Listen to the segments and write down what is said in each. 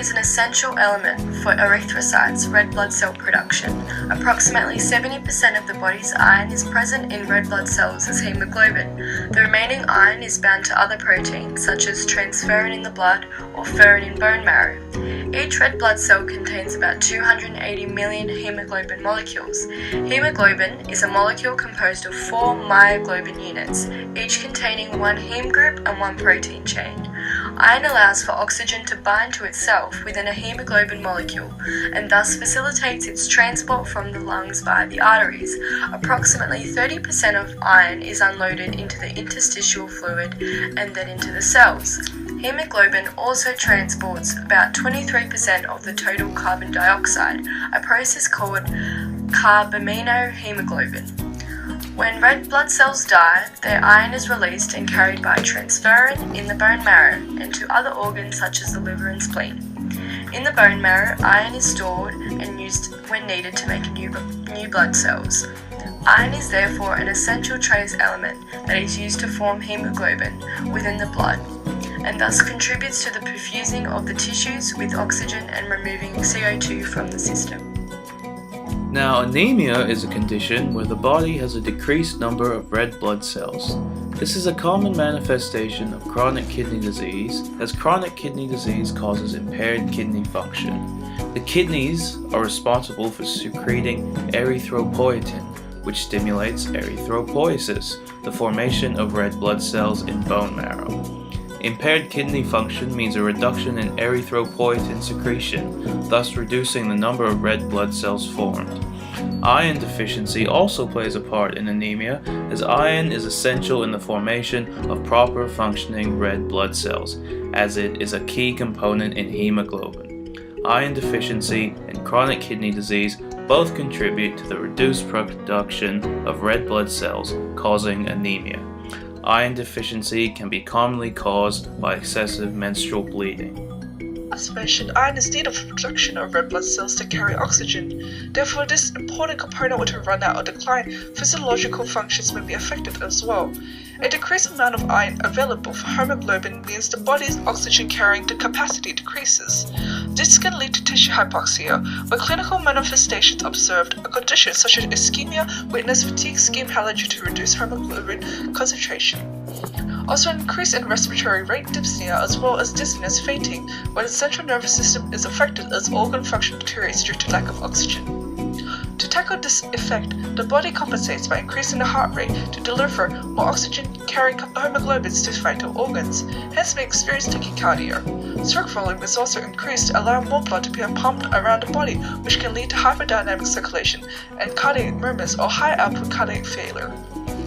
is an essential element for erythrocytes, red blood cell production. Approximately 70% of the body's iron is present in red blood cells as hemoglobin. The remaining iron is bound to other proteins such as transferrin in the blood or ferrin in bone marrow. Each red blood cell contains about 280 million hemoglobin molecules. Hemoglobin is a molecule composed of 4 myoglobin units, each containing one heme group and one protein chain. Iron allows for oxygen to bind to itself within a hemoglobin molecule and thus facilitates its transport from the lungs via the arteries. Approximately 30% of iron is unloaded into the interstitial fluid and then into the cells. Hemoglobin also transports about 23% of the total carbon dioxide, a process called carbaminohemoglobin. When red blood cells die, their iron is released and carried by transferrin in the bone marrow and to other organs such as the liver and spleen. In the bone marrow, iron is stored and used when needed to make new blood cells. Iron is therefore an essential trace element that is used to form hemoglobin within the blood, and thus contributes to the perfusing of the tissues with oxygen and removing CO2 from the system. Now, anemia is a condition where the body has a decreased number of red blood cells. This is a common manifestation of chronic kidney disease, as chronic kidney disease causes impaired kidney function. The kidneys are responsible for secreting erythropoietin, which stimulates erythropoiesis, the formation of red blood cells in bone marrow. Impaired kidney function means a reduction in erythropoietin secretion, thus reducing the number of red blood cells formed. Iron deficiency also plays a part in anemia, as iron is essential in the formation of proper functioning red blood cells, as it is a key component in hemoglobin. Iron deficiency and chronic kidney disease both contribute to the reduced production of red blood cells, causing anemia. Iron deficiency can be commonly caused by excessive menstrual bleeding. As mentioned, iron is needed for production of red blood cells to carry oxygen. Therefore, this important component were to run out or decline, physiological functions may be affected as well. A decreased amount of iron available for hemoglobin means the body's oxygen carrying capacity decreases. This can lead to tissue hypoxia, where clinical manifestations observed are conditions such as ischemia, witness fatigue, skin pallor due to reduced hemoglobin concentration. Also, an increase in respiratory rate, dyspnea, as well as dizziness, fainting, where the central nervous system is affected as organ function deteriorates due to lack of oxygen. To tackle this effect, the body compensates by increasing the heart rate to deliver more oxygen-carrying hemoglobins to vital organs, hence we experience tachycardia. Stroke volume is also increased, allowing more blood to be pumped around the body, which can lead to hyperdynamic circulation and cardiac murmurs or high-output cardiac failure.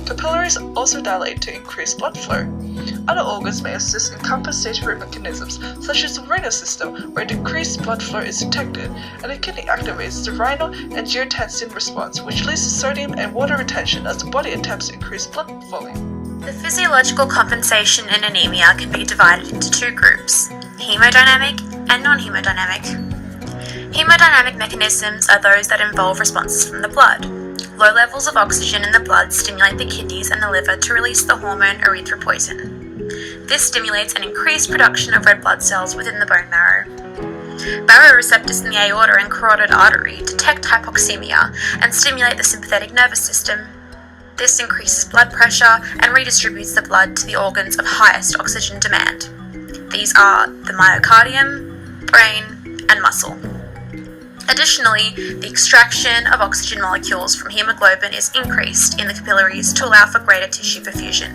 Capillaries also dilate to increase blood flow. Other organs may assist in compensatory mechanisms, such as the renal system, where decreased blood flow is detected, and the kidney activates the renal angiotensin response, which leads to sodium and water retention as the body attempts to increase blood volume. The physiological compensation in anemia can be divided into two groups: hemodynamic and non-hemodynamic. Hemodynamic mechanisms are those that involve responses from the blood. Low levels of oxygen in the blood stimulate the kidneys and the liver to release the hormone erythropoietin. This stimulates an increased production of red blood cells within the bone marrow. Baroreceptors in the aorta and carotid artery detect hypoxemia and stimulate the sympathetic nervous system. This increases blood pressure and redistributes the blood to the organs of highest oxygen demand. These are the myocardium, brain, and muscle. Additionally, the extraction of oxygen molecules from hemoglobin is increased in the capillaries to allow for greater tissue perfusion.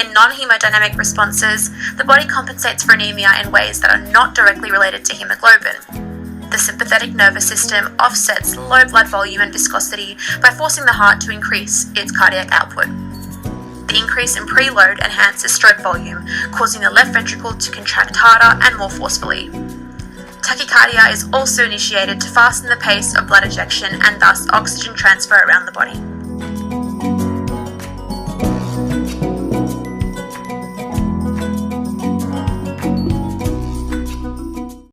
In non-hemodynamic responses, the body compensates for anemia in ways that are not directly related to hemoglobin. The sympathetic nervous system offsets low blood volume and viscosity by forcing the heart to increase its cardiac output. The increase in preload enhances stroke volume, causing the left ventricle to contract harder and more forcefully. Tachycardia is also initiated to fasten the pace of blood ejection and thus oxygen transfer around the body.